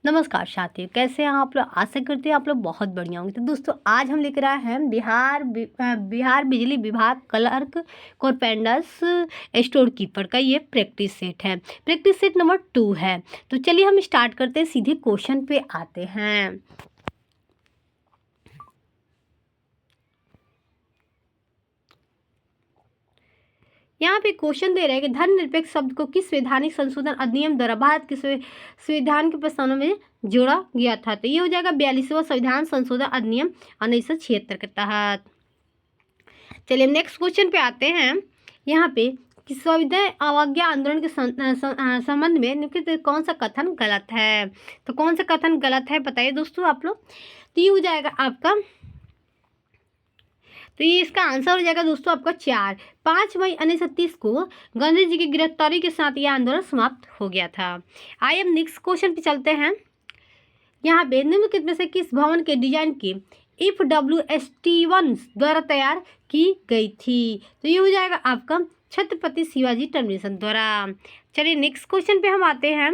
नमस्कार साथियों, कैसे हैं आप लोग। आशा करते हैं आप लोग बहुत बढ़िया होंगे। तो दोस्तों आज हम लेकर आए हैं बिहार बिजली विभाग क्लर्क कारपेंटर्स स्टोर कीपर का ये प्रैक्टिस सेट है। प्रैक्टिस सेट नंबर 2 है। तो चलिए हम स्टार्ट करते हैं, सीधे क्वेश्चन पे आते हैं। यहाँ पे क्वेश्चन दे रहे हैं कि धर्मनिरपेक्ष शब्द को किस संवैधानिक संशोधन अधिनियम द्वारा भारत के संविधान के प्रस्तावना में जोड़ा गया था। तो ये हो जाएगा 42वां संविधान संशोधन अधिनियम 1976 के तहत। चलिए नेक्स्ट क्वेश्चन पे आते हैं। यहाँ पे कि संविधान अवज्ञा आंदोलन के संबंध में निम्नलिखित कौन सा कथन गलत है। तो कौन सा कथन गलत है बताइए दोस्तों आप लोग। तो ये हो जाएगा आपका, तो ये इसका आंसर हो जाएगा दोस्तों आपका 5 मई 1930 को गांधी जी की गिरफ्तारी के साथ यह आंदोलन समाप्त हो गया था। आइए हम नेक्स्ट क्वेश्चन पे चलते हैं। यहाँ पे निम्नलिखित में से किस भवन के डिजाइन की FW स्टीवंस द्वारा तैयार की गई थी। तो ये हो जाएगा आपका छत्रपति शिवाजी टर्मिनेशन द्वारा। चलिए नेक्स्ट क्वेश्चन पे हम आते हैं।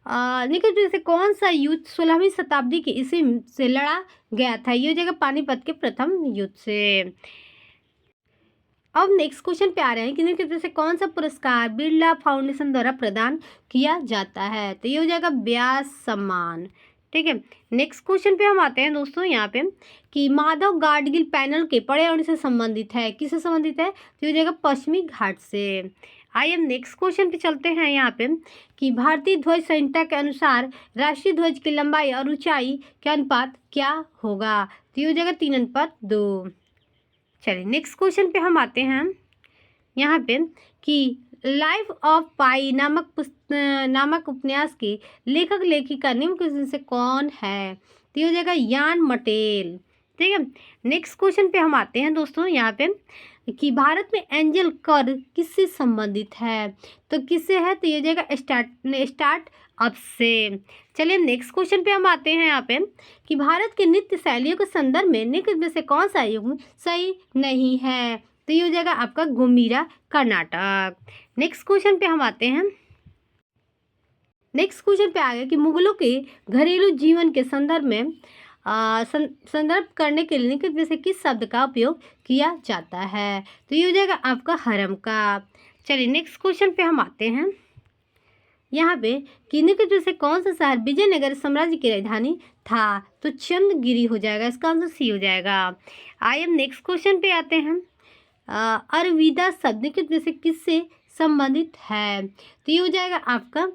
निकट में से कौन सा युद्ध 16वीं शताब्दी की ईस्वी से लड़ा गया था। ये हो जाएगा पानीपत के प्रथम युद्ध से। अब नेक्स्ट क्वेश्चन पे आ रहे हैं कि निम्नलिखित में से कौन सा पुरस्कार बिरला फाउंडेशन द्वारा प्रदान किया जाता है। तो ये हो जाएगा व्यास सम्मान। ठीक है, नेक्स्ट क्वेश्चन पे हम आते हैं दोस्तों यहाँ पे कि माधव गाडगिल पैनल के पर्यावरण से संबंधित है। किससे संबंधित है। तो ये हो जाएगा पश्चिमी घाट से। आइए हम नेक्स्ट क्वेश्चन पे चलते हैं यहाँ पे कि भारतीय ध्वज संहिता के अनुसार राष्ट्रीय ध्वज की लंबाई और ऊंचाई के अनुपात क्या होगा। तो ये हो जाएगा 3:2। चलिए नेक्स्ट क्वेश्चन पे हम आते हैं यहाँ पे कि लाइफ ऑफ पाई नामक उपन्यास के लेखक लेखिका निम्न से कौन है। तो ये हो जाएगा यान मटेल। ठीक है, नेक्स्ट क्वेश्चन पे हम आते हैं दोस्तों यहाँ पे कि भारत में एंजल कर किससे संबंधित है। तो किससे है। तो ये हो जाएगा स्टार्ट अप से। चलिए नेक्स्ट क्वेश्चन पे हम आते हैं यहाँ पे कि भारत के नृत्य शैलियों के संदर्भ में निम्नलिखित में से कौन सा युग्म सही नहीं है। तो ये हो जाएगा आपका गुम्मीरा कर्नाटक। नेक्स्ट क्वेश्चन पे हम आते हैं। नेक्स्ट क्वेश्चन पे आ गया कि मुगलों के घरेलू जीवन के संदर्भ में संदर्भ करने के लिए निम्नलिखित में से किस शब्द का उपयोग किया जाता है। तो ये हो जाएगा आपका हरम का। चलिए नेक्स्ट क्वेश्चन पे हम आते हैं यहाँ पे कि निम्नलिखित में से कौन सा शहर विजयनगर साम्राज्य की राजधानी था। तो चंद्रगिरी हो जाएगा, इसका आंसर सी हो जाएगा। आइए हम नेक्स्ट क्वेश्चन पे आते हैं। अरविदा शब्द निम्नलिखित में से किससे संबंधित है। तो ये हो जाएगा आपका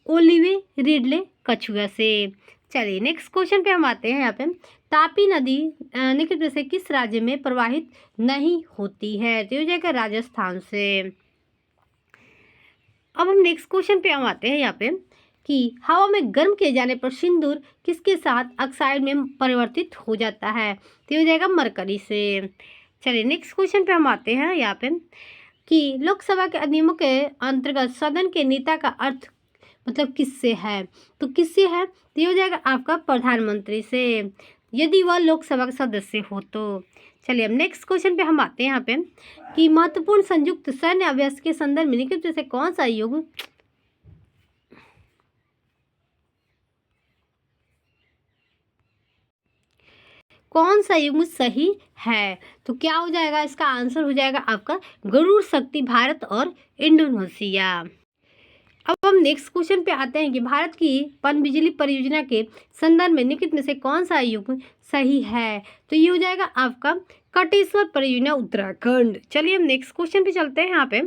ओलिवे रिडले कछुआ से। चलिए नेक्स्ट क्वेश्चन पे हम आते हैं यहाँ पे तापी नदी निम्नलिखित में से किस राज्य में प्रवाहित नहीं होती है। तो ये हो जाएगा राजस्थान से। अब हम नेक्स्ट क्वेश्चन पे हम आते हैं यहाँ पे कि हवा में गर्म किए जाने पर सिंदूर किसके साथ ऑक्साइड में परिवर्तित हो जाता है। तो ये हो जाएगा मरकरी से। चलिए नेक्स्ट क्वेश्चन पे हम आते हैं यहाँ पे कि लोकसभा के अधिनियमों के अंतर्गत सदन के नेता का अर्थ मतलब किससे है। तो किससे है। तो ये हो जाएगा आपका प्रधानमंत्री से, यदि वह लोकसभा का सदस्य हो तो। चलिए अब नेक्स्ट क्वेश्चन पे हम आते हैं यहाँ पे कि महत्वपूर्ण संयुक्त सैन्य अभ्यास के संदर्भ में निम्नलिखित से कौन सा युग सही है। तो क्या हो जाएगा, इसका आंसर हो जाएगा आपका गरुड़ शक्ति भारत और इंडोनेशिया। अब हम नेक्स्ट क्वेश्चन पे आते हैं कि भारत की पनबिजली परियोजना के संदर्भ में निम्नलिखित में से कौन सा युग सही है। तो ये हो जाएगा आपका कटेश्वर परियोजना उत्तराखंड। चलिए हम नेक्स्ट क्वेश्चन पे चलते हैं। यहाँ पे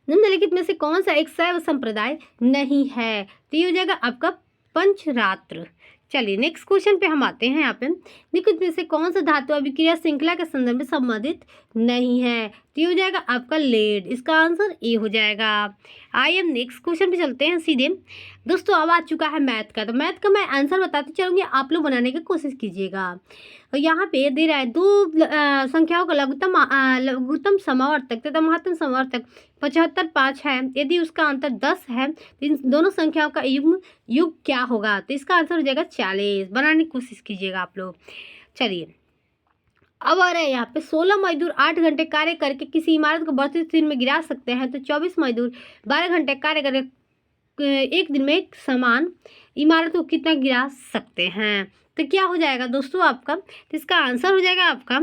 निम्नलिखित में से कौन सा एक शैव संप्रदाय नहीं है। तो ये हो जाएगा आपका पंचरात्र। चलिए नेक्स्ट क्वेश्चन पे हम आते हैं यहाँ पे निम्नलिखित में से कौन सा धातु अभिक्रिया श्रृंखला के संदर्भ में संबंधित नहीं है। तो ये हो जाएगा आपका लेड, इसका आंसर ए हो जाएगा। आइए हम नेक्स्ट क्वेश्चन पे चलते हैं सीधे। दोस्तों अब आ चुका है मैथ का। तो मैथ का मैं आंसर बताती चलूँगी, आप लोग बनाने की कोशिश कीजिएगा। और यहाँ पे दे रहा है दो संख्याओं का लघुत्तम समावर्तक तथा महत्तम समावर्तक 75/5 है। यदि उसका अंतर 10 है तो इन दोनों संख्याओं का युग क्या होगा। तो इसका आंसर हो जाएगा 40। बनाने की कोशिश कीजिएगा आप लोग। चलिए अब आ रहे हैं यहाँ पे 16 मजदूर 8 घंटे कार्य करके किसी इमारत को बढ़ती स्थिति में गिरा सकते हैं। तो 24 मजदूर 12 घंटे कार्य करके एक दिन में समान इमारत को कितना गिरा सकते हैं। तो क्या हो जाएगा दोस्तों आपका, तो इसका आंसर हो जाएगा आपका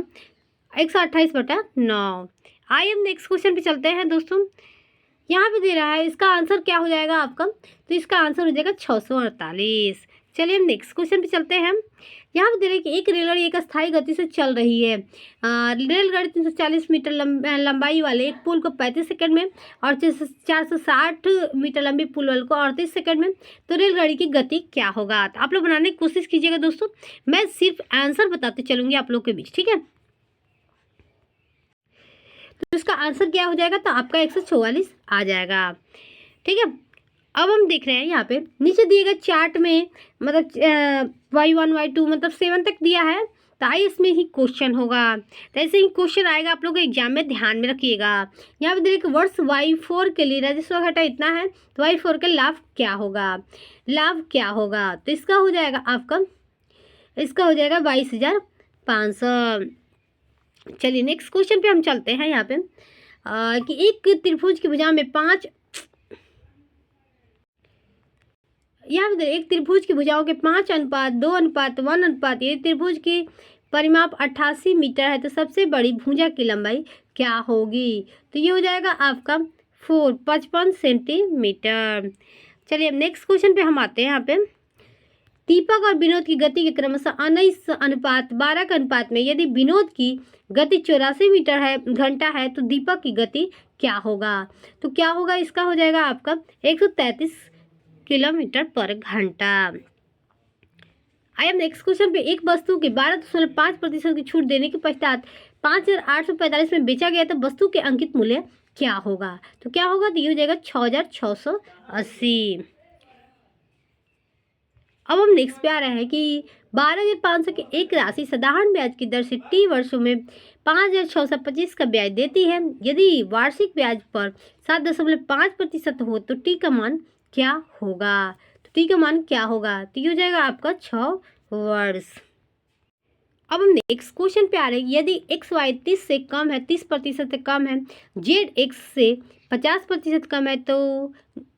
128/9। आइए हम नेक्स्ट क्वेश्चन पे चलते हैं दोस्तों। यहाँ पे दे रहा है इसका आंसर क्या हो जाएगा आपका, तो इसका आंसर हो जाएगा 648। चलिए हम नेक्स्ट क्वेश्चन पे चलते हैं। यहाँ पे दे रहा है कि एक रेलगाड़ी एक अस्थायी गति से चल रही है। रेलगाड़ी 340 मीटर लंबाई वाले एक पुल को 35 सेकंड में और 460 मीटर लंबी पुल वाले को 38 सेकंड में, तो रेलगाड़ी की गति क्या होगा। तो आप लोग बनाने की कोशिश कीजिएगा दोस्तों, मैं सिर्फ आंसर बताते चलूँगी आप लोग के बीच, ठीक है। तो इसका आंसर क्या हो जाएगा, तो आपका 144 आ जाएगा, ठीक है। अब हम देख रहे हैं यहाँ पे नीचे दिए गए चार्ट में मतलब Y1 Y2 मतलब 7 तक दिया है, तो आई इसमें ही क्वेश्चन होगा। तो ऐसे ही क्वेश्चन आएगा, आप लोग एग्जाम में ध्यान में रखिएगा। यहाँ पे देखिए वर्ष Y4 के लिए राजस्व घाटा इतना है, तो Y4 का लाभ क्या होगा, लाभ क्या होगा, तो इसका हो जाएगा आपका, इसका हो जाएगा 22,500। चलिए नेक्स्ट क्वेश्चन पे हम चलते हैं। यहाँ पे कि एक त्रिभुज की भुजा में 5, यहाँ पे एक त्रिभुज की भुजाओं के 5:2:1 ये त्रिभुज की परिमाप 88 मीटर है, तो सबसे बड़ी भुजा की लंबाई क्या होगी, तो ये हो जाएगा आपका 55 सेंटीमीटर। चलिए नेक्स्ट क्वेश्चन पे हम आते हैं। यहाँ पे दीपक और विनोद की गति के क्रमशः 19:12 के अनुपात में यदि विनोद की गति 84 मीटर है घंटा है, तो दीपक की गति क्या होगा, तो क्या होगा, इसका हो जाएगा आपका 133 किलोमीटर पर घंटा। आई एम नेक्स्ट क्वेश्चन पे एक वस्तु के 12.5% की छूट देने के पश्चात 5,845 में बेचा गया, तो वस्तु के अंकित मूल्य क्या होगा, तो क्या होगा, तो ये हो जाएगा 6,680। अब हम नेक्स्ट पे आ रहे हैं कि 12,500 की एक राशि साधारण ब्याज की दर से टी वर्षों में 5,625 का ब्याज देती है। यदि वार्षिक ब्याज पर 7.5% हो, तो टी का मान क्या होगा, तो टी का मान क्या होगा, तो ये हो जाएगा आपका 6 वर्ष। अब हम नेक्स्ट क्वेश्चन पे आ रहे हैं। यदि एक्स वाई 30 से कम है, 30% से कम है, जेड एक्स से 50% कम है, तो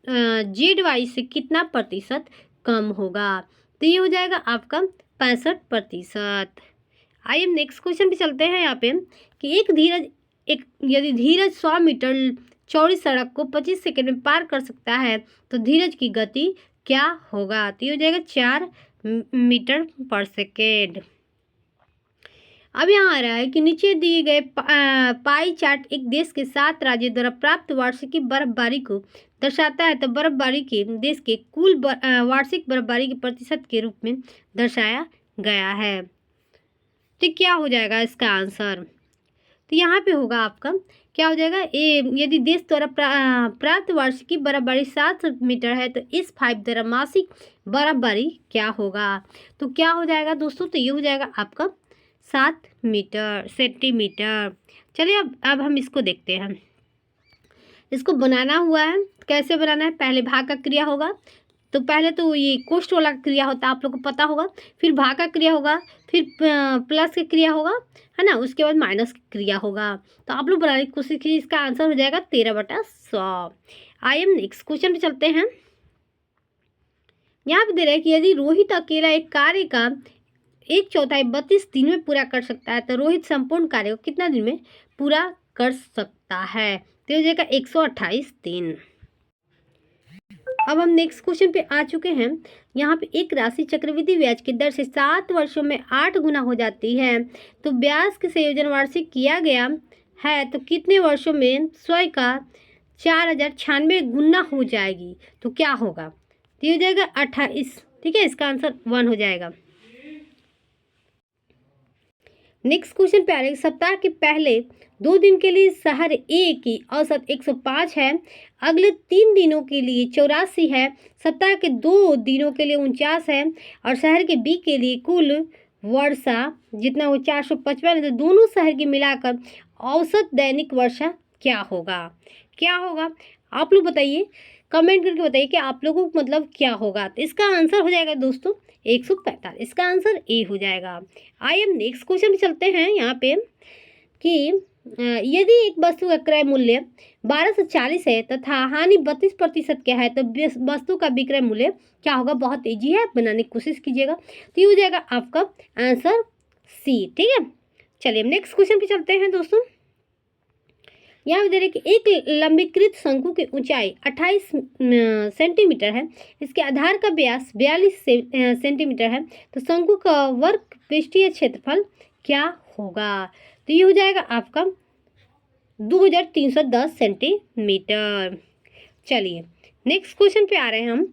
जेड वाई से कितना प्रतिशत कम होगा, तो ये हो जाएगा आपका 65%। आइए हम नेक्स्ट क्वेश्चन पे चलते हैं। यहाँ पे कि यदि धीरज 100 मीटर चौड़ी सड़क को 25 सेकंड में पार कर सकता है, तो धीरज की गति क्या होगा, तो ये हो जाएगा 4 मीटर पर सेकेंड। अब यहाँ आ रहा है कि नीचे दिए गए पाई चार्ट एक देश के 7 राज्यों द्वारा प्राप्त वार्षिक बर्फबारी को दर्शाता है, तो बर्फबारी के देश के कुल वार्षिक बर्फबारी के प्रतिशत के रूप में दर्शाया गया है, तो क्या हो जाएगा इसका आंसर, तो यहाँ पे होगा आपका क्या हो जाएगा, यदि देश द्वारा प्राप्त वार्षिक बर्फबारी 7 मीटर है, तो इस 5 द्वारा मासिक बर्फबारी क्या होगा, तो क्या हो जाएगा दोस्तों, तो ये हो जाएगा आपका 7 सेंटीमीटर। चलिए अब हम इसको देखते हैं। इसको बनाना हुआ है, कैसे बनाना है, पहले भाग का क्रिया होगा, तो पहले तो ये कोष्ठ वाला क्रिया होता है, आप लोग को पता होगा, फिर भाग का क्रिया होगा, फिर प्लस की क्रिया होगा, है ना, उसके बाद माइनस की क्रिया होगा। तो आप लोग बनाने की कोशिश कीजिए, इसका आंसर हो जाएगा 13/100। आइए हम नेक्स्ट क्वेश्चन पे चलते हैं। यहाँ पे दे रहा है कि यदि रोहित अकेला एक कार्य का 1/4 32 दिन में पूरा कर सकता है, तो रोहित संपूर्ण कार्य को कितना दिन में पूरा कर सकता है, तो हो जाएगा 128 दिन। अब हम नेक्स्ट क्वेश्चन पे आ चुके हैं। यहाँ पे एक राशि चक्रवृद्धि ब्याज की दर से 7 वर्षों में 8 गुना हो जाती है, तो ब्याज के संयोजन वार्षिक किया गया है, तो कितने वर्षों में 100 का 4,096 गुना हो जाएगी, तो क्या होगा, तो ये हो जाएगा 28, ठीक है, इसका आंसर 1 हो जाएगा। नेक्स्ट क्वेश्चन पे आ रहा है, सप्ताह के पहले 2 दिन के लिए शहर ए की औसत 105 है, अगले 3 दिनों के लिए 84 है, सप्ताह के 2 दिनों के लिए 49 है, और शहर के बी के लिए कुल वर्षा जितना वो 455 है, तो दोनों शहर की मिलाकर औसत दैनिक वर्षा क्या होगा, क्या होगा, आप लोग बताइए, कमेंट करके बताइए कि आप लोगों को मतलब क्या होगा। तो इसका आंसर हो जाएगा दोस्तों 145, इसका आंसर ए हो जाएगा। आइए हम नेक्स्ट क्वेश्चन पे चलते हैं। यहाँ पे कि यदि एक वस्तु का क्रय मूल्य 1240 है तथा हानि 32% क्या है, तो वस्तु का विक्रय मूल्य क्या होगा? बहुत इजी है, बनाने की कोशिश कीजिएगा। तो ये हो जाएगा आपका आंसर सी। ठीक है, चलिए नेक्स्ट क्वेश्चन पे चलते हैं दोस्तों। यहाँ पे दे रहे कि एक लंबीकृत शंकु की ऊंचाई 28 सेंटीमीटर है, इसके आधार का व्यास 42 सेंटीमीटर है, तो शंकु का वर्ग पृष्ठीय क्षेत्रफल क्या होगा? तो ये हो जाएगा आपका 2310 सेंटीमीटर। चलिए नेक्स्ट क्वेश्चन पे आ रहे हैं हम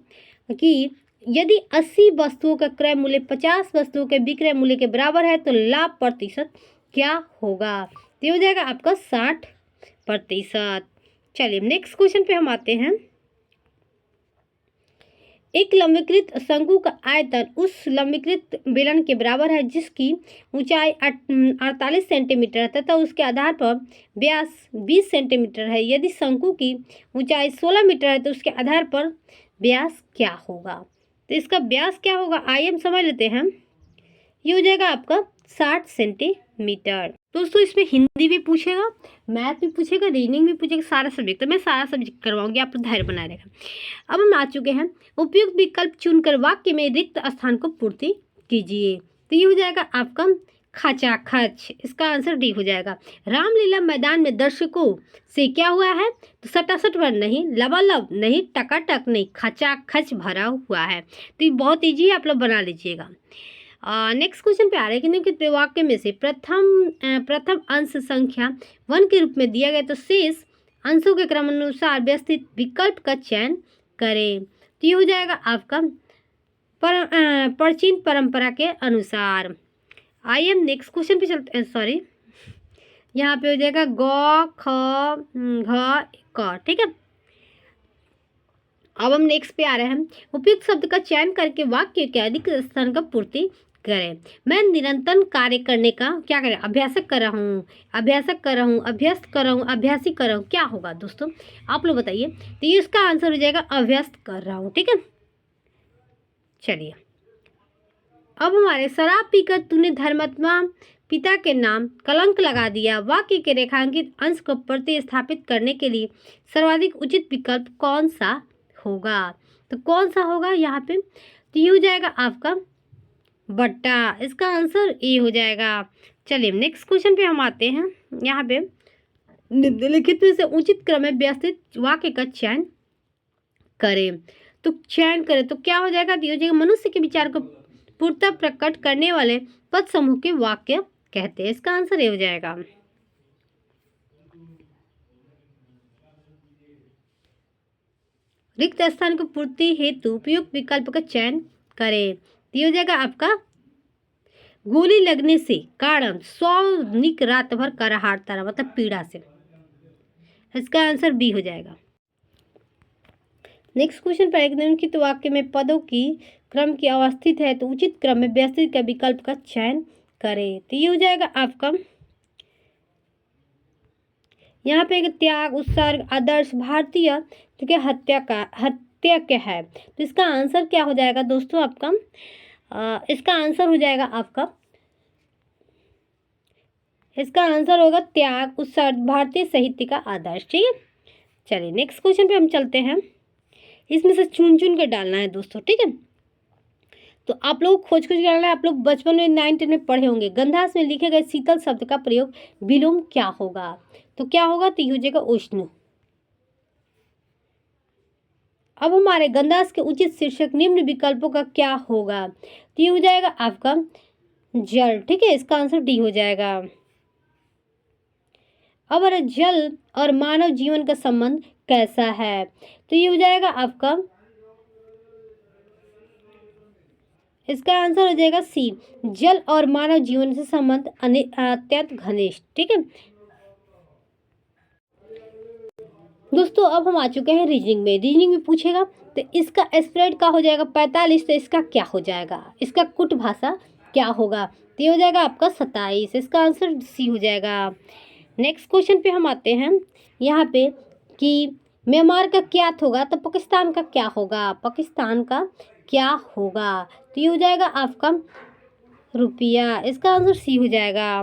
कि यदि 80 वस्तुओं का क्रय मूल्य 50 वस्तुओं के विक्रय मूल्य के बराबर है तो लाभ प्रतिशत क्या होगा? तो ये हो जाएगा आपका 60%। चलिए नेक्स्ट क्वेश्चन पे हम आते हैं। एक लंबीकृत शंकु का आयतन उस लंबीकृत बेलन के बराबर है जिसकी ऊंचाई 48 सेंटीमीटर है तथा उसके आधार पर व्यास 20 सेंटीमीटर है। यदि शंकु की ऊंचाई 16 मीटर है तो उसके आधार पर व्यास क्या होगा? तो इसका व्यास क्या होगा आइए हम समझ लेते हैं। ये हो जाएगा आपका 60 सेंटीमीटर। दोस्तों इसमें हिंदी भी पूछेगा, मैथ भी पूछेगा, रीजनिंग भी पूछेगा, सारा सब्जेक्ट, तो मैं सारा सब्जेक्ट करवाऊंगी, आप धैर्य बनाए रखें। अब हम आ चुके हैं, उपयुक्त विकल्प चुनकर वाक्य में रिक्त स्थान को पूर्ति कीजिए। तो ये हो जाएगा आपका खचाखच, इसका आंसर डी हो जाएगा। रामलीला मैदान में दर्शकों से क्या हुआ है? तो सटासट भर नहीं, लबालब नहीं, टकाटक नहीं, खचाखच भरा हुआ है। तो ये बहुत ईजी है, आप लोग बना लीजिएगा। नेक्स्ट क्वेश्चन पे आ रहा है कि निम्नलिखित वाक्य में से प्रथम अंश संख्या 1 के रूप में दिया गया, तो शेष अंशों के क्रमानुसार व्यवस्थित विकल्प का चयन करें। तो ये हो जाएगा आपका प्राचीन परंपरा के अनुसार। आइए हम नेक्स्ट क्वेश्चन पे चलते हैं। सॉरी, यहाँ पे हो जाएगा ग ख घ क। ठीक है, अब हम नेक्स्ट पे आ रहे हैं। उपयुक्त शब्द का चयन करके वाक्य के अधिक स्थान का पूर्ति करें। मैं निरंतर कार्य करने का क्या करें? अभ्यासक कर रहा हूँ, अभ्यासक कर रहा हूँ, अभ्यस्त कर रहा हूँ, अभ्यासी कर रहा हूँ, क्या होगा दोस्तों आप लोग बताइए? तो ये इसका आंसर हो जाएगा अभ्यस्त कर रहा हूँ। ठीक है, चलिए अब हमारे शराब पीकर तूने धर्मात्मा पिता के नाम कलंक लगा दिया, वाक्य के रेखांकित अंश को प्रतिस्थापित करने के लिए सर्वाधिक उचित विकल्प कौन सा होगा? तो कौन सा होगा यहाँ पे? तो ये हो जाएगा आपका बट्टा, इसका आंसर ए हो जाएगा। चलिए नेक्स्ट क्वेश्चन पे हम आते हैं। यहाँ पे निम्नलिखित में से उचित क्रम में व्यवस्थित वाक्य का चयन करें। तो चयन करें तो क्या हो जाएगा? तो हो जाएगा मनुष्य के विचार को पूर्णतः प्रकट करने वाले पद समूह के वाक्य कहते हैं। इसका आंसर ए हो जाएगा। रिक्त स्थान को पूर्ति हेतु उपयुक्त विकल्प का चयन करें। तो हो जाएगा आपका गोली लगने से कारण सौनिक रात भर कराहता रहा, मतलब पीड़ा से। इसका आंसर बी हो जाएगा। नेक्स्ट क्वेश्चन पर निम्नलिखित वाक्य में पदों की क्रम की अवस्थित है तो उचित क्रम में व्यवस्थित का विकल्प का चयन करें। तो ये हो जाएगा आपका यहाँ पे एक त्याग, उत्सर्ग, आदर्श, भारतीय, तो क्या हत्या क्या है? तो इसका आंसर क्या हो जाएगा दोस्तों आपका? इसका आंसर हो जाएगा आपका, इसका आंसर होगा त्याग, उत्सर्ग, भारतीय साहित्य का आदर्श। ठीक है, चलिए नेक्स्ट क्वेश्चन पे हम चलते हैं। इसमें से चुन चुन के डालना है दोस्तों। ठीक है, तो आप लोग खोज खोज के डालना है। आप लोग बचपन में 9-10 में पढ़े होंगे। गंधास में लिखे गए शीतल शब्द का प्रयोग विलोम क्या होगा? तो क्या होगा? तो हो जाएगा उष्ण। अब हमारे गंधास के उचित शीर्षक निम्न विकल्पों का क्या होगा? तो ये हो जाएगा आपका जल। ठीक है, इसका आंसर डी हो जाएगा। अब जल और मानव जीवन का संबंध कैसा है? तो ये हो जाएगा आपका, इसका आंसर हो जाएगा सी, जल और मानव जीवन से संबंध अत्यंत घनिष्ठ। ठीक है दोस्तों, अब हम आ चुके हैं रीजनिंग में। रीजनिंग में पूछेगा तो इसका स्प्रेड का हो जाएगा 45, तो इसका क्या हो जाएगा? इसका कुट भाषा क्या होगा? तो ये हो जाएगा आपका 27। इसका आंसर सी हो जाएगा। नेक्स्ट क्वेश्चन पे हम आते हैं। यहाँ पे कि म्यांमार का क्या होगा? तो पाकिस्तान का क्या होगा? पाकिस्तान का क्या होगा? तो ये हो जाएगा आपका रुपया। इसका आंसर सी हो जाएगा।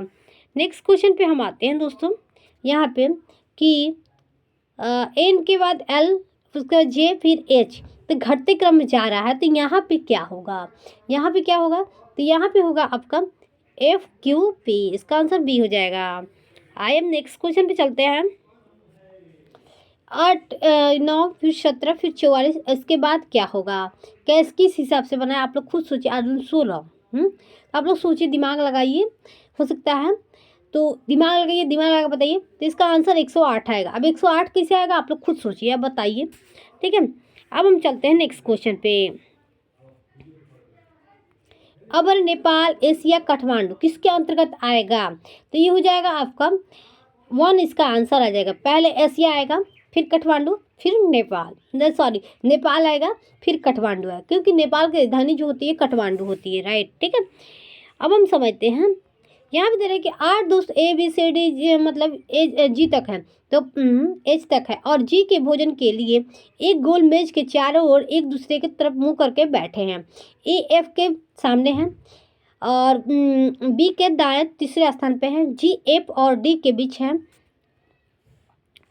नेक्स्ट क्वेश्चन पे हम आते हैं दोस्तों। यहाँ पे कि एन के बाद एल, उसके बाद जे, फिर एच, तो घटते क्रम में जा रहा है, तो यहाँ पे क्या होगा, यहाँ पे क्या होगा, तो यहाँ पे होगा आपका एफ क्यू पी, इसका आंसर बी हो जाएगा। आइए हम नेक्स्ट क्वेश्चन पे चलते हैं। 8 9 फिर 17 फिर 44, इसके बाद क्या होगा, कैस किस हिसाब से बना है, आप लोग खुद सोचिए। 16 आप लोग सोचिए, दिमाग लगाइए, हो सकता है तो दिमाग लगाइए, दिमाग लगा बताइए। तो इसका आंसर 108 आएगा। अब 108 कैसे आएगा, आप लोग खुद सोचिए, अब बताइए, ठीक है। अब हम चलते हैं नेक्स्ट क्वेश्चन पे। अब नेपाल, एशिया, काठमांडू किसके अंतर्गत आएगा, तो ये हो जाएगा आपका 1, इसका आंसर आ जाएगा। पहले एशिया आएगा, फिर काठमांडू, फिर नेपाल, सॉरी नेपाल आएगा, फिर काठमांडू आएगा, क्योंकि नेपाल की राजधानी जो होती है काठमांडू होती है, राइट, ठीक है। अब हम समझते हैं, यहाँ पे दे रहे हैं कि 8 दोस्त ए बी सी डी मतलब जी तक है, तो एच तक है, और जी के भोजन के लिए एक गोल मेज के चारों ओर एक दूसरे की तरफ मुंह करके बैठे हैं। ए एफ के सामने है, और बी के दाएं तीसरे स्थान पे है, जी एफ और डी के बीच है,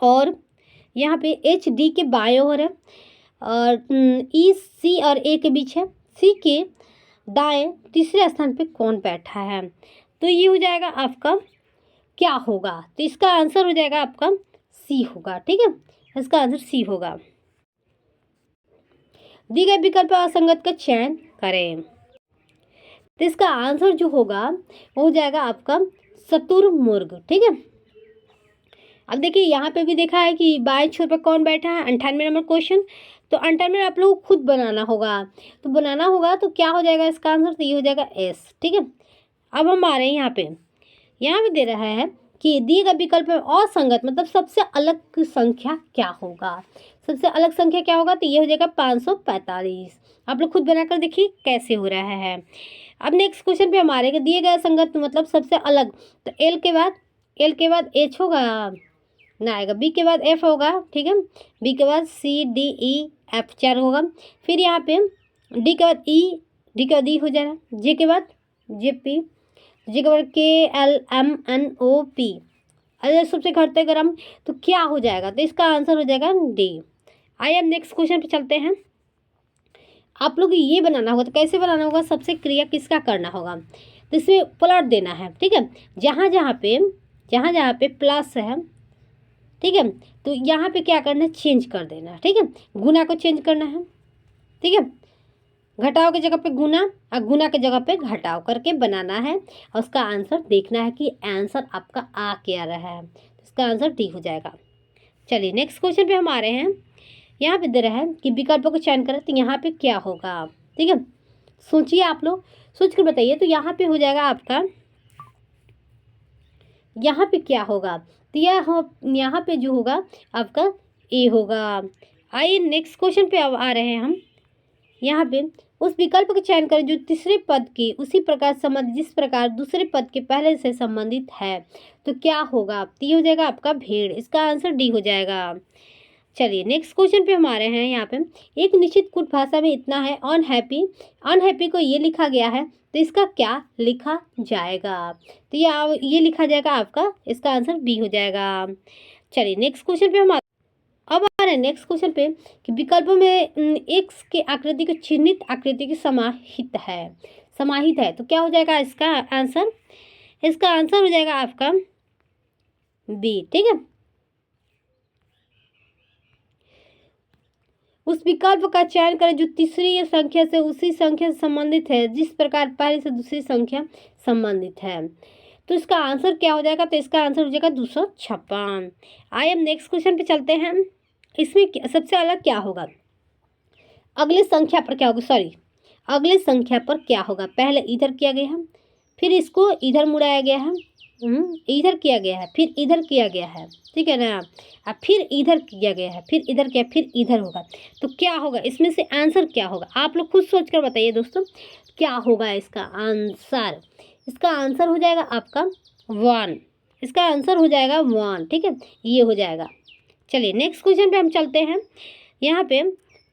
और यहाँ पे एच डी के बाएं ओर है, और ई सी और ए के बीच है। सी के दाएं तीसरे स्थान पे कौन बैठा है, तो ये हो जाएगा आपका क्या होगा, तो इसका आंसर हो जाएगा आपका सी होगा, ठीक है, इसका आंसर सी होगा। दी गए विकल्प पर असंगत का चयन करें, तो इसका आंसर जो होगा वो हो जाएगा आपका शुतुरमुर्ग, ठीक है। अब देखिए यहाँ पे भी देखा है कि बाएं छोर पर कौन बैठा है, 98 नंबर क्वेश्चन, तो 98 आप लोग खुद बनाना होगा, तो बनाना होगा तो क्या हो जाएगा इसका आंसर, तो ये हो जाएगा एस, ठीक है। अब हम आ रहे हैं यहाँ पे दे रहा है कि दिए गए विकल्प में असंगत मतलब सबसे अलग संख्या क्या होगा, सबसे अलग संख्या क्या होगा, तो ये हो जाएगा 545। आप लोग खुद बनाकर देखिए कैसे हो रहा है। अब नेक्स्ट क्वेश्चन पे हमारे दिए गए संगत मतलब सबसे अलग, तो एल के बाद एच होगा ना, आएगा बी के बाद एफ होगा, ठीक है, बी के बाद सी डी ई एफ 4 होगा, फिर यहाँ पे डी के बाद ई, डी के बाद ई हो जाएगा, जे के बाद जे पी, जी के बाद K L M N O P, अगर सबसे घटते क्रम तो क्या हो जाएगा, तो इसका आंसर हो जाएगा डी। आइए हम नेक्स्ट क्वेश्चन पे चलते हैं। आप लोग ये बनाना होगा, तो कैसे बनाना होगा, सबसे क्रिया किसका करना होगा, तो इसमें प्लॉट देना है, ठीक है, जहाँ जहाँ पे प्लस है, ठीक है, तो यहाँ पे क्या करना है, चेंज कर देना है, ठीक है, गुना को चेंज करना है, ठीक है, घटाव की जगह पे गुना और गुना की जगह पे घटाव करके बनाना है, और उसका आंसर देखना है कि आंसर आपका आ क्या रहा है, तो इसका आंसर डी हो जाएगा। चलिए नेक्स्ट क्वेश्चन पे हम आ रहे हैं। यहाँ पे दे रहा है कि विकल्पों को चयन करें, तो यहाँ पे क्या होगा, ठीक है, सोचिए, आप लोग सोच कर बताइए, तो यहाँ पे हो जाएगा आपका, यहाँ पे क्या होगा, तो यहाँ पे जो होगा आपका ए होगा। आइए नेक्स्ट क्वेश्चन पे अब आ रहे हैं हम। यहाँ पे उस विकल्प का चयन करें जो तीसरे पद के उसी प्रकार संबंधित जिस प्रकार दूसरे पद के पहले से संबंधित है, तो क्या होगा, तो ये हो जाएगा आपका भेड़, इसका आंसर डी हो जाएगा। चलिए नेक्स्ट क्वेश्चन पे हम आ रहे हैं। यहाँ पे एक निश्चित कुछ भाषा में इतना है अनहैप्पी को ये लिखा गया है, तो इसका क्या लिखा जाएगा, तो ये लिखा जाएगा आपका, इसका आंसर बी हो जाएगा। चलिए नेक्स्ट क्वेश्चन पे हम अब आ रहे हैं नेक्स्ट क्वेश्चन पे कि विकल्पों में एक्स के आकृति को चिन्हित आकृति की समाहित है, तो क्या हो जाएगा इसका आंसर, इसका आंसर हो जाएगा आपका बी, ठीक है। उस विकल्प का चयन करें जो तीसरी संख्या से उसी संख्या से संबंधित है जिस प्रकार पहले से दूसरी संख्या संबंधित है, तो इसका आंसर क्या हो जाएगा, तो इसका आंसर हो जाएगा 256। आइए हम नेक्स्ट क्वेश्चन पे चलते हैं। इसमें सबसे अलग क्या होगा, अगले संख्या पर क्या होगा, पहले इधर किया गया है, फिर इसको इधर मुड़ाया गया है, इधर किया गया है, फिर इधर किया गया है, ठीक है ना, अब फिर इधर किया गया है, फिर इधर किया, फिर इधर होगा, तो क्या होगा, इसमें से आंसर क्या होगा, आप लोग खुद सोच कर बताइए दोस्तों, क्या होगा इसका आंसर, इसका आंसर हो जाएगा आपका 1, इसका आंसर हो जाएगा 1, ठीक है, ये हो जाएगा। चलिए नेक्स्ट क्वेश्चन पे हम चलते हैं। यहाँ पे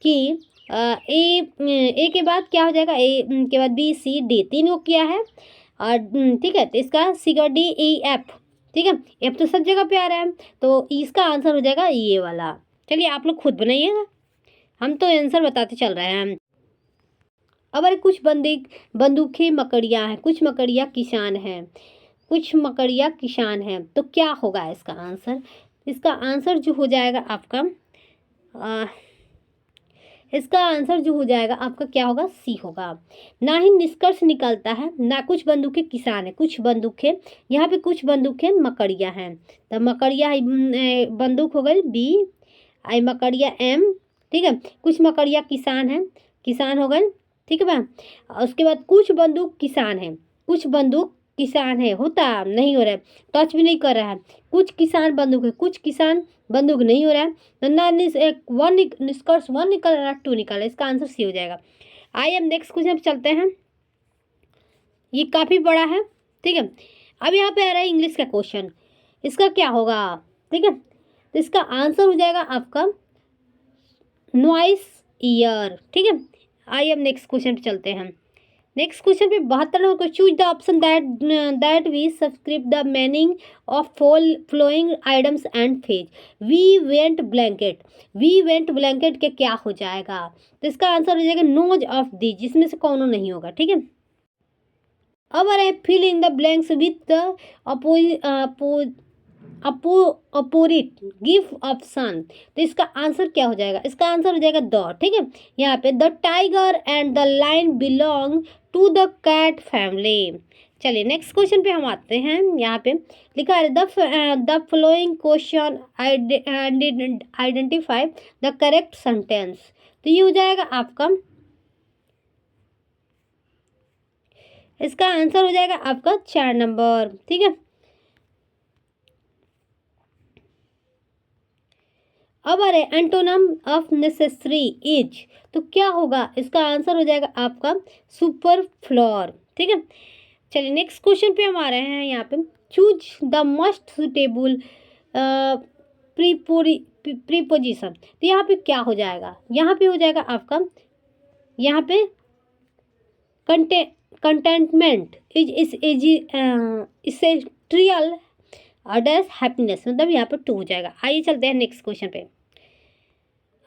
कि ए के बाद क्या हो जाएगा, ए के बाद बी सी डी, तीन को किया है, और ठीक है, तो इसका सी का डी ई एफ, ठीक है, एफ तो सब जगह पे आ रहा है, तो इसका आंसर हो जाएगा ये वाला। चलिए आप लोग खुद बनाइएगा, हम तो आंसर बताते चल रहे हैं। अब अरे कुछ बंदूकें मकड़ियाँ हैं, कुछ मकड़ियाँ किसान हैं, कुछ मकड़ियाँ किसान हैं, तो क्या होगा इसका आंसर? इसका आंसर जो हो जाएगा आपका इसका आंसर जो हो जाएगा आपका क्या होगा? सी होगा। ना ही निष्कर्ष निकलता है, ना कुछ बंदूकें किसान है, कुछ बंदूकें, यहाँ पे कुछ बंदूकें मकड़ियाँ हैं, तो मकड़िया बंदूक हो गई बी, आई मकड़िया एम, ठीक है, कुछ मकड़िया किसान है, किसान हो गए, ठीक है बा। और उसके बाद कुछ बंदूक किसान है, कुछ बंदूक किसान है, होता नहीं हो रहा है, टच भी नहीं कर रहा है, कुछ किसान बंदूक है, कुछ किसान बंदूक नहीं हो रहा है, तो ना वन निष्कर्ष वन निकल रहा है, टू निकल रहा है, इसका आंसर सी हो जाएगा। आइए हम नेक्स्ट क्वेश्चन पे चलते हैं, ये काफ़ी बड़ा है, ठीक है। अब यहाँ पे आ रहा है इंग्लिश का क्वेश्चन, इसका क्या होगा, ठीक है, तो इसका आंसर हो जाएगा आपका नॉइस ईयर, ठीक है। आइए हम नेक्स्ट क्वेश्चन पे चलते हैं। नेक्स्ट क्वेश्चन पे 72 नंबर को choose the option that we subscribe the meaning of following items and phase. We went blanket के क्या हो जाएगा? तो इसका आंसर हो जाएगा नोज ऑफ दी, जिसमें से कौन नहीं होगा, ठीक है। अब आ रहे हैं fill in the blanks with the appropriate give option, तो इसका आंसर क्या हो जाएगा? इसका आंसर हो जाएगा द, ठीक है। यहाँ पे the tiger and the lion belong to the cat family. चलिए नेक्स्ट क्वेश्चन पे हम आते हैं, यहाँ पे लिखा है the following question identify the correct sentence, तो ये हो जाएगा आपका, इसका आंसर हो जाएगा आपका 4 नंबर, ठीक है। अब अरे एंटोनम ऑफ नेसेसरी इज, तो क्या होगा? इसका आंसर हो जाएगा आपका सुपर फ्लोर, ठीक है। चलिए नेक्स्ट क्वेश्चन पे हम आ रहे हैं, यहाँ पे choose the most suitable preposition, तो यहाँ पे क्या हो जाएगा? यहाँ पे हो जाएगा आपका, यहाँ पे कंटेंटमेंट इज इसेंट्रियल डैश हैप्पीनेस, मतलब यहाँ पे 2 हो जाएगा। आइए चलते हैं नेक्स्ट क्वेश्चन पे।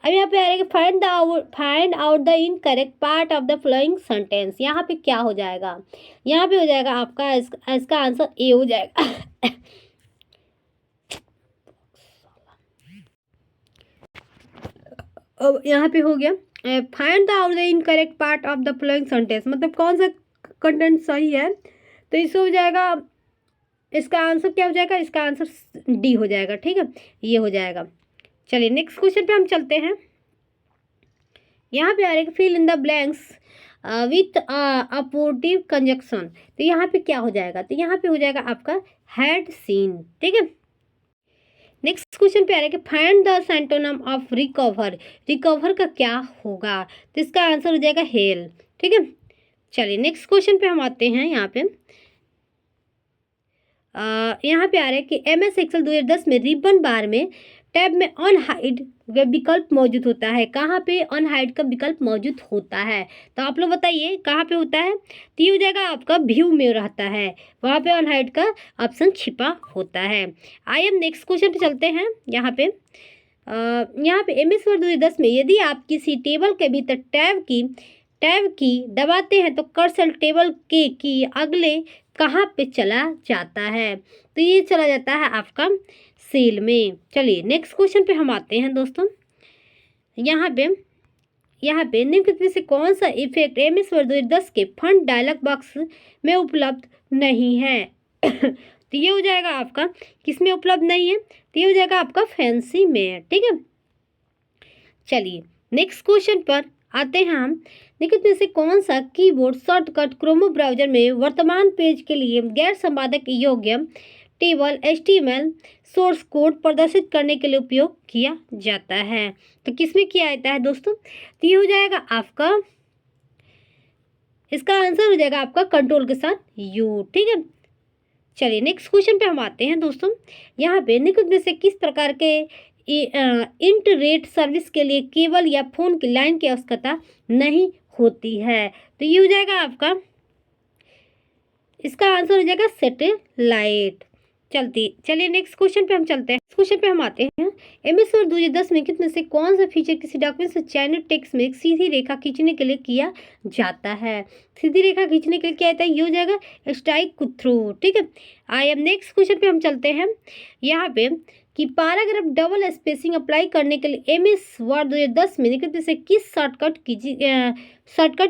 अब यहाँ पे आ रहा है कि find out the incorrect part of the following sentence, यहाँ पे क्या हो जाएगा? यहाँ पे हो जाएगा आपका इसका आंसर ए हो जाएगा। अब यहाँ पे हो गया find out the incorrect part of the following sentence, मतलब कौन सा कंटेंट सही है, तो इससे हो जाएगा, इसका आंसर क्या हो जाएगा? इसका आंसर डी हो जाएगा, ठीक है, ये हो जाएगा। चलिए नेक्स्ट क्वेश्चन पे हम चलते हैं, यहाँ पे आ रहा है fill in the blanks with appositive conjunction, तो यहाँ पे क्या हो जाएगा? तो यहाँ पे हो जाएगा आपका हैड सीन, ठीक है। नेक्स्ट क्वेश्चन पे आ रहा है कि find the synonym of recover, recover का क्या होगा? तो इसका आंसर हो जाएगा हेल, ठीक है। चलिए नेक्स्ट क्वेश्चन पे हम आते हैं, यहाँ पे यहाँ पे आ रहा है कि MS एक्सेल 2010 में रिबन बार में टैब में ऑन हाइड विकल्प मौजूद होता है, कहाँ पे ऑन हाइड का विकल्प मौजूद होता है? तो आप लोग बताइए कहाँ पे होता है? तो ये हो जाएगा आपका व्यू में रहता है, वहाँ पे ऑन हाइड का ऑप्शन छिपा होता है। आइए हम नेक्स्ट क्वेश्चन पे चलते हैं, यहाँ पे MS वर्ड 2010 में यदि आप किसी टेबल के भीतर टैब की दबाते हैं तो कर्सर टेबल के की अगले कहाँ पे चला जाता है? तो ये चला जाता है आपका सेल में। चलिए नेक्स्ट क्वेश्चन पे हम आते हैं दोस्तों, यहाँ पे निम्नलिखित में से कौन सा इफेक्ट MS वर्ड 2010 के फंड डायलॉग बॉक्स में उपलब्ध नहीं है? तो ये हो जाएगा आपका, किस में उपलब्ध नहीं है? तो ये हो जाएगा आपका फैंसी में, ठीक है। चलिए नेक्स्ट क्वेश्चन पर आते हैं हम, निम्नलिखित में से कौन सा कीबोर्ड शॉर्टकट क्रोमो ब्राउजर में वर्तमान पेज के लिए गैर संपादक योग्य टेबल HTML सोर्स कोड प्रदर्शित करने के लिए उपयोग किया जाता है? तो किसमें किया जाता है दोस्तों? तो ये हो जाएगा आपका, इसका आंसर हो जाएगा आपका कंट्रोल के साथ U, ठीक है। चलिए नेक्स्ट क्वेश्चन पे हम आते हैं दोस्तों, यहाँ पे निम्नलिखित में से किस प्रकार के इंटरनेट सर्विस के लिए केबल या फोन की लाइन की आवश्यकता नहीं होती है? तो ये हो जाएगा आपका, इसका आंसर हो जाएगा सैटेलाइट। चलिए नेक्स्ट क्वेश्चन पे हम चलते हैं। क्वेश्चन पे हम आते हैं, एमएस वर्ड 2010 में कितने से कौन सा फीचर किसी डॉक्यूमेंट से चयनित टेक्स्ट में एक सीधी रेखा खींचने के लिए किया जाता है? सीधी रेखा खींचने के लिए क्या आता है? ये हो जाएगा स्ट्राइक थ्रू। ठीक है, आई एम नेक्स्ट क्वेश्चन पे हम चलते हैं। यहाँ पे कि पैराग्राफ डबल स्पेसिंग अप्लाई करने के लिए एमएस वर्ड 2010 में निकटतम से किस शॉर्टकट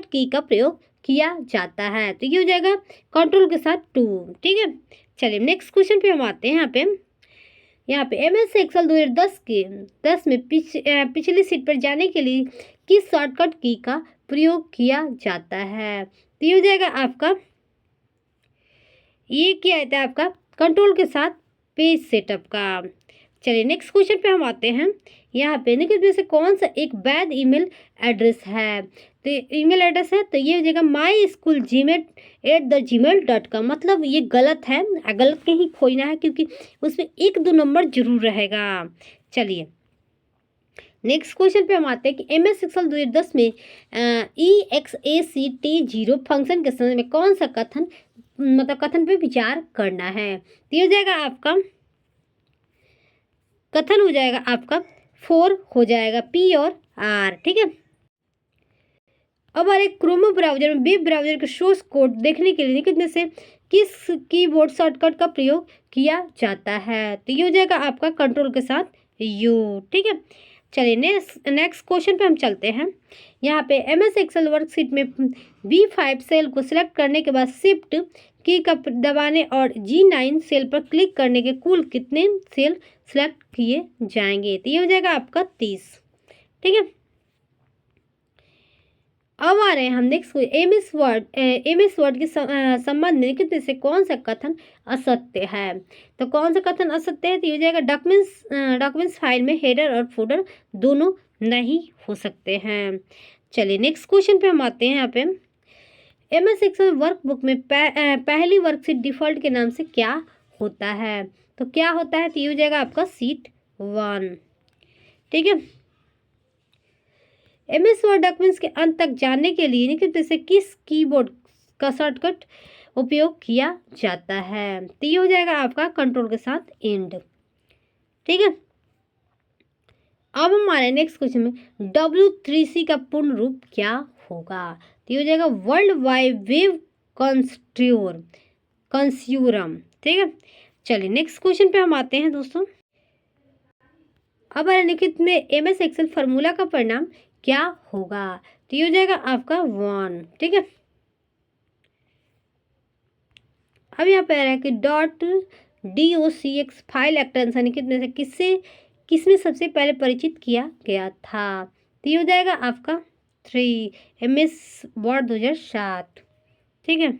की का प्रयोग किया जाता है? तो ये हो जाएगा कंट्रोल के साथ 2। ठीक है, चलिए नेक्स्ट क्वेश्चन पे हम आते हैं। यहाँ पे एमएस एक्सेल 2010 में पिछली सीट पर जाने के लिए किस शॉर्टकट की का प्रयोग किया जाता है? तो ये हो जाएगा आपका, ये क्या आता है आपका कंट्रोल के साथ पेज सेटअप का। चलिए नेक्स्ट क्वेश्चन पे हम आते हैं। यहाँ पे निकट में से कौन सा एक वैध ईमेल एड्रेस है? तो ईमेल एड्रेस है, तो ये हो जाएगा myschoolgmail@gmail.com। मतलब ये गलत है, गलत कहीं खोजना है क्योंकि उसमें 1-2 नंबर जरूर रहेगा। चलिए नेक्स्ट क्वेश्चन पे हम आते हैं कि एमएस एक्सेल 2010 में EXACT0 फंक्शन के समय में कौन सा कथन पे विचार करना है? तो ये हो जाएगा आपका कथन हो जाएगा आपका 4 हो जाएगा, P और R। ठीक है, अब हमारे क्रोमो ब्राउजर में वेब ब्राउजर के सोर्स कोड देखने के लिए कितने से किस कीबोर्ड शॉर्टकट का प्रयोग किया जाता है? तो ये हो जाएगा आपका कंट्रोल के साथ U। ठीक है, चलिए नेक्स्ट क्वेश्चन पे हम चलते हैं। यहाँ पे एमएस एक्सेल वर्कशीट में B5 सेल को सिलेक्ट करने के बाद शिफ्ट की का दबाने और G9 सेल पर क्लिक करने के कुल कितने सेल सिलेक्ट किए जाएंगे? तो ये हो जाएगा आपका 30। ठीक है, अब आ रहे हैं हम नेक्स्ट एमएस वर्ड के संबंध में कितने से कौन सा कथन असत्य है? तो कौन सा कथन असत्य है? तो ये हो जाएगा डॉक्यूमेंट्स फाइल में हेडर और फुटर दोनों नहीं हो सकते हैं। चलिए नेक्स्ट क्वेश्चन पे हम आते हैं। यहाँ पे एमएस एक्सेल वर्कबुक में पहली वर्कशीट डिफॉल्ट के नाम से क्या होता है? तो क्या होता है? तो ये हो जाएगा आपका शीट 1। ठीक है, एमएस वर्ड डॉक्यूमेंट्स के अंत तक जाने के लिए निकट से किस कीबोर्ड का शॉर्टकट उपयोग किया जाता है? तो ये हो जाएगा आपका कंट्रोल के साथ एंड। ठीक है, अब हमारे नेक्स्ट क्वेश्चन में W3C का पूर्ण रूप क्या होगा? तो ये हो जाएगा वर्ल्ड वाइड वेब कंस्यूरम। ठीक है, चलिए नेक्स्ट क्वेश्चन पे हम आते हैं दोस्तों। अब निम्नलिखित में एमएस एक्सेल फार्मूला का परिणाम क्या होगा? तो ये हो जाएगा आपका 1। ठीक है, अब यहाँ पे आ रहा है कि .docx फाइल एक्सटेंशन कितने से किसमें सबसे पहले परिचित किया गया था? तो ये हो जाएगा आपका 3 एमएस वर्ड 2007। ठीक है,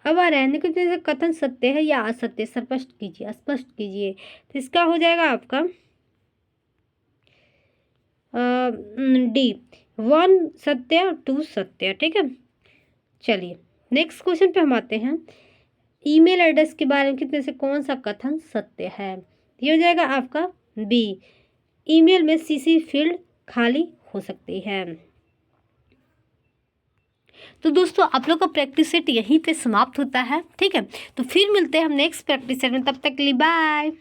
अब आ रहा है कितने से कथन सत्य है या असत्य? स्पष्ट कीजिए। तो इसका हो जाएगा आपका D 1 सत्य और 2 सत्य। ठीक है, चलिए नेक्स्ट क्वेश्चन पे हम आते हैं। ईमेल एड्रेस के बारे में कितने से कौन सा कथन सत्य है? ये हो जाएगा आपका B, ईमेल में CC फील्ड खाली हो सकती है। तो दोस्तों आप लोग का प्रैक्टिस सेट यहीं पे समाप्त होता है। ठीक है, तो फिर मिलते हैं हम नेक्स्ट प्रैक्टिस सेट में, तब तक के लिए बाय।